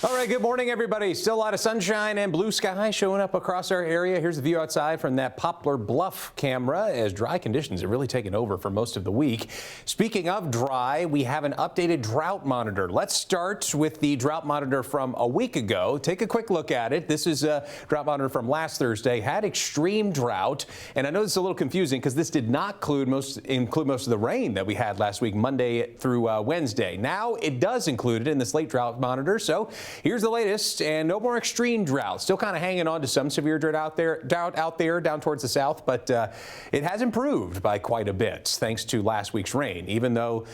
All right, good morning, everybody. Still a lot of sunshine and blue sky showing up across our area. Here's the view outside from that Poplar Bluff camera as dry conditions have really taken over for most of the week. Speaking of dry, we have an updated drought monitor. Let's start with the drought monitor from a week ago. Take a quick look at it. This is a drought monitor from last Thursday. Had extreme drought, and I know this is a little confusing because this did not include most of the rain that we had last week, Monday through Wednesday. Now it does include it in this late drought monitor. So here's the latest, and no more extreme drought. Still kind of hanging on to some severe drought out there down towards the south, but it has improved by quite a bit thanks to last week's rain, even though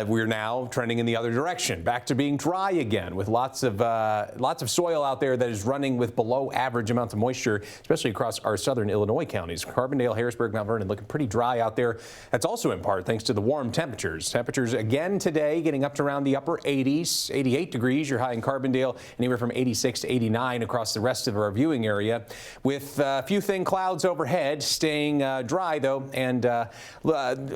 we're now trending in the other direction, back to being dry again with lots of soil out there that is running with below average amounts of moisture, especially across our southern Illinois counties. Carbondale, Harrisburg, Mount Vernon looking pretty dry out there. That's also in part thanks to the warm temperatures. Temperatures again today getting up to around the upper 80s, 88 degrees. You're high in Carbondale. Anywhere from 86 to 89 across the rest of our viewing area, with a few thin clouds overhead, staying dry though, and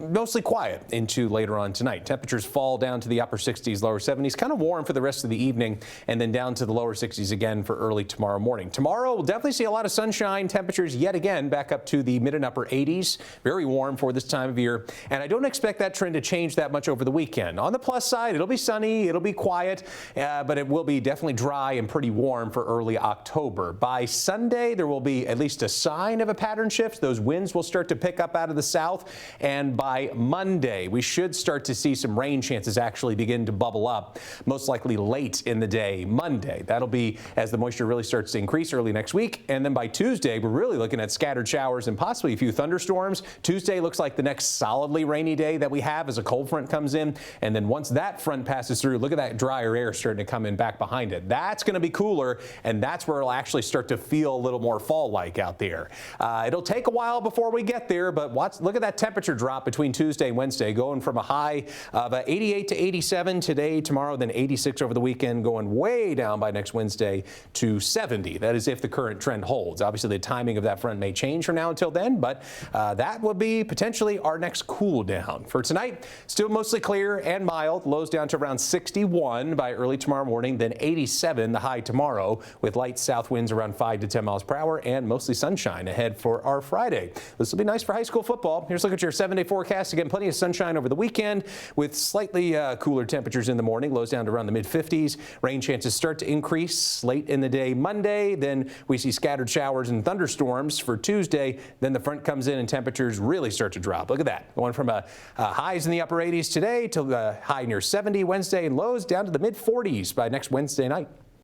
mostly quiet into later on tonight. Temperatures fall down to the upper 60s, lower 70s, kind of warm for the rest of the evening, and then down to the lower 60s again for early tomorrow morning. Tomorrow we'll definitely see a lot of sunshine. Temperatures yet again back up to the mid and upper 80s, very warm for this time of year, and I don't expect that trend to change that much over the weekend. On the plus side, it'll be sunny, it'll be quiet, but it will be definitely dry and pretty warm for early October. By Sunday, there will be at least a sign of a pattern shift. Those winds will start to pick up out of the south, and by Monday, we should start to see some rain chances actually begin to bubble up, most likely late in the day Monday. That'll be as the moisture really starts to increase early next week, and then by Tuesday, we're really looking at scattered showers and possibly a few thunderstorms. Tuesday looks like the next solidly rainy day that we have as a cold front comes in, and then once that front passes through, look at that drier air starting to come in back behind it. That's going to be cooler, and that's where it'll actually start to feel a little more fall-like out there. It'll take a while before we get there, but look at that temperature drop between Tuesday and Wednesday, going from a high of 88 to 87 today, tomorrow, then 86 over the weekend, going way down by next Wednesday to 70. That is if the current trend holds. Obviously, the timing of that front may change from now until then, but that will be potentially our next cool down. For tonight, still mostly clear and mild. Lows down to around 61 by early tomorrow morning, then 87 the high tomorrow, with light south winds around 5 to 10 miles per hour and mostly sunshine ahead for our Friday. This will be nice for high school football. Here's a look at your 7-day forecast. Again, plenty of sunshine over the weekend with slightly cooler temperatures in the morning, lows down to around the mid-50s. Rain chances start to increase late in the day Monday. Then we see scattered showers and thunderstorms for Tuesday. Then the front comes in and temperatures really start to drop. Look at that. Going from highs in the upper 80s today to the high near 70 Wednesday, and lows down to the mid-40s by next Wednesday night.